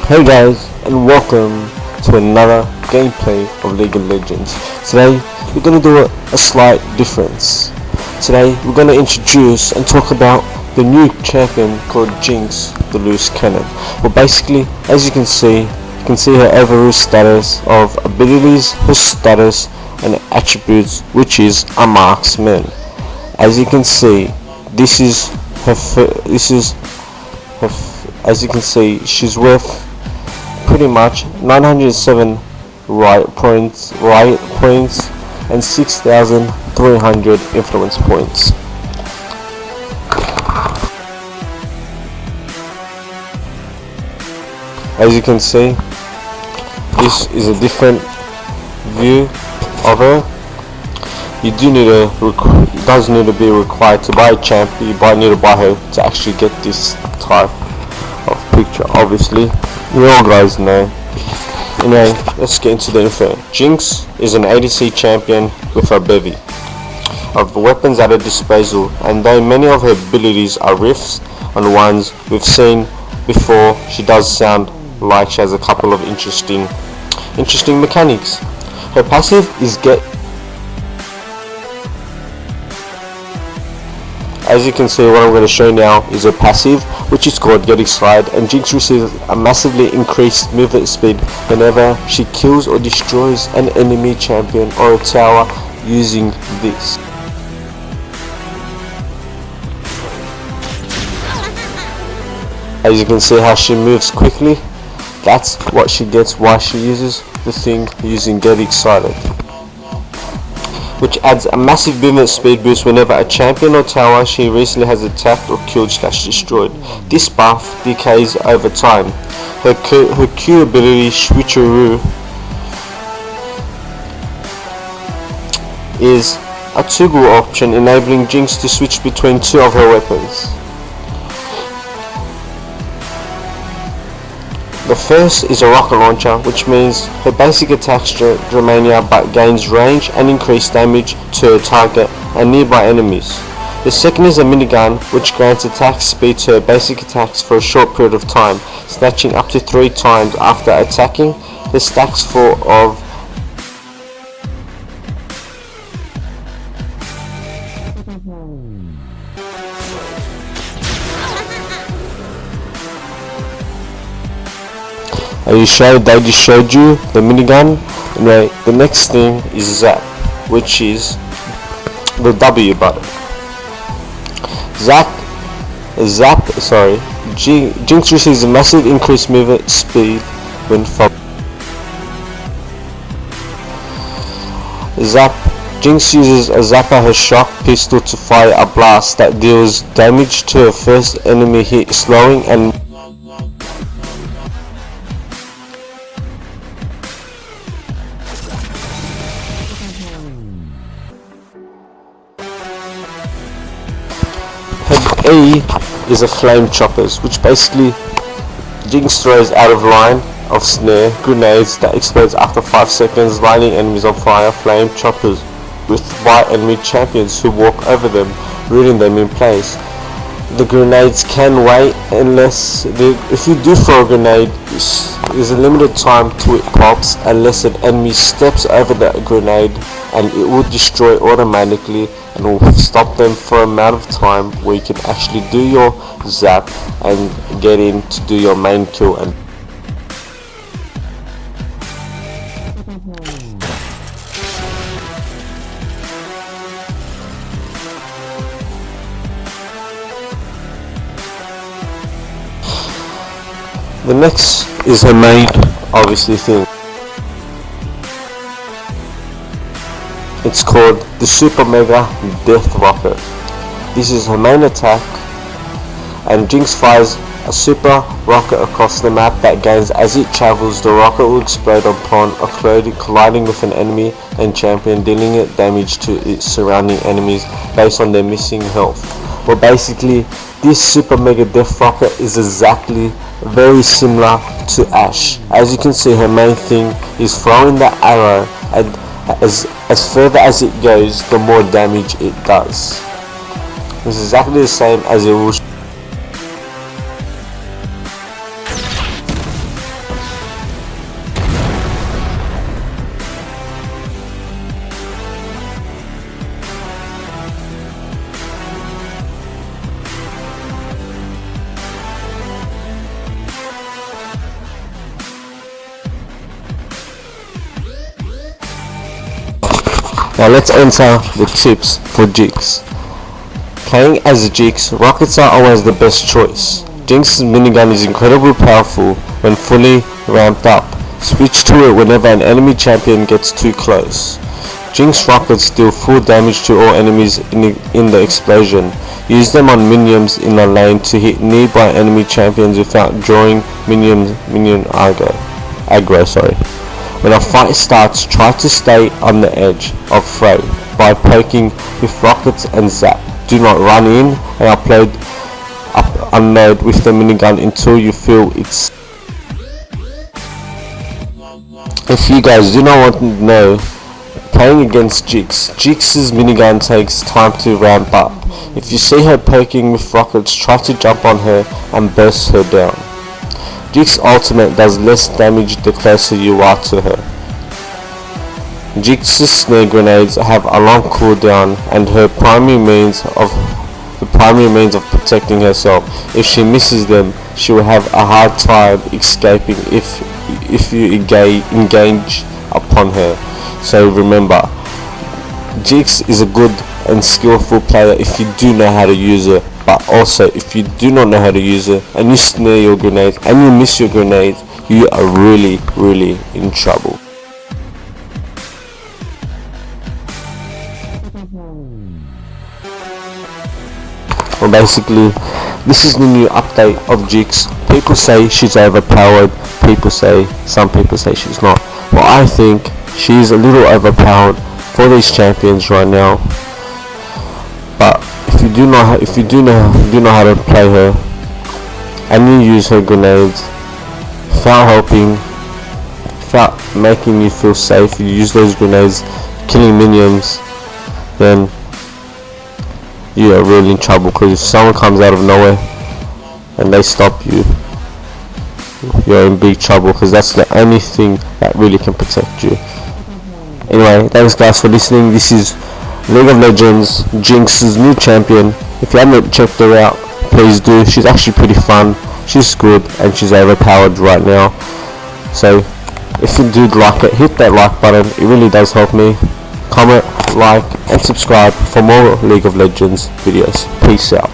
Hey guys, and welcome to another gameplay of League of Legends. Today we're going to do a slight difference. Today we're going to introduce and talk about the new champion called JIXX, the loose cannon. Well, basically, as you can see her overall status of abilities, her status and attributes, which is a marksman. As you can see, as you can see, she's worth pretty much 907 riot points and 6,300 influence points. As you can see, this is a different view of her. You do need it does need to be required to buy a champ. You need to buy her to actually get this type of picture. Obviously, you all guys know. Anyway, let's get into the info. JIXX is an ADC champion with a bevy of weapons at her disposal, and though many of her abilities are riffs on ones we've seen before, she does sound like she has a couple of interesting mechanics. Her passive is As you can see, what I'm going to show now is a passive, which is called Get Excited, and JIXX receives a massively increased movement speed whenever she kills or destroys an enemy champion or a tower using this. As you can see how she moves quickly, that's what she gets while she uses the thing using Get Excited, which adds a massive movement speed boost whenever a champion or tower she recently has attacked or killed / destroyed. This buff decays over time. Her Q ability, Switcheroo, is a toggle option enabling JIXX to switch between two of her weapons. The first is a rocket launcher, which means her basic attacks Dramania but gains range and increased damage to her target and nearby enemies. The second is a minigun, which grants attack speed to her basic attacks for a short period of time, snatching up to 3 times after attacking. The stacks full of they just showed you the minigun. Anyway, the next thing is Zap, which is the W button. JIXX receives a massive increased movement speed when followed. JIXX uses a Zapper, her shock pistol, to fire a blast that deals damage to her first enemy hit, slowing and A is a flame choppers, which basically JIXX throws out of line of snare grenades that explodes after 5 seconds, lighting enemies on fire. Flame choppers with white enemy champions who walk over them, rooting them in place. The grenades can wait if you do throw a grenade, there's a limited time to it pops unless an enemy steps over that grenade, and it will destroy automatically and will stop them for an amount of time where you can actually do your zap and get in to do your main kill. And the next is her main, obviously, thing. It's called the Super Mega Death Rocket. This is her main attack, and JIXX fires a super rocket across the map that gains as it travels. The rocket will explode upon colliding with an enemy and champion, dealing it damage to its surrounding enemies based on their missing health. Well, basically, This super mega death rocket is exactly very similar to Ash. As you can see, her main thing is throwing the arrow, and as further as it goes, the more damage it does. It's exactly the same as it will. Now let's enter the tips for JIXX. Playing as JIXX, rockets are always the best choice. JIXX's minigun is incredibly powerful when fully ramped up. Switch to it whenever an enemy champion gets too close. JIXX rockets deal full damage to all enemies in the explosion. Use them on minions in a lane to hit nearby enemy champions without drawing minion aggro. When a fight starts, try to stay on the edge of fray by poking with rockets and zap. Do not run in and unload with the minigun until you feel it's. If you guys do not want to know, playing against JIXX's minigun takes time to ramp up. If you see her poking with rockets, try to jump on her and burst her down. JIXX's ultimate does less damage the closer you are to her. JIXX's snare grenades have a long cooldown and her primary means of protecting herself. If she misses them, she will have a hard time escaping if you engage upon her. So remember, JIXX is a good and skillful player if you do know how to use her. But also, if you do not know how to use it and you snare your grenades and you miss your grenades, you are really in trouble. Well, basically, this is the new update of JIXX. People say she's overpowered. Some people say she's not. Well, I think she's a little overpowered for these champions right now. But if you do know how to play her and you use her grenades without helping, without making you feel safe, you use those grenades killing minions, then you are really in trouble, because if someone comes out of nowhere and they stop you, you're in big trouble, because that's the only thing that really can protect you. Anyway, thanks guys for listening. This is League of Legends, JIXX's new champion. If you haven't checked her out, please do. She's actually pretty fun, she's good, and she's overpowered right now. So if you did like it, hit that like button, it really does help me. Comment, like and subscribe for more League of Legends videos. Peace out.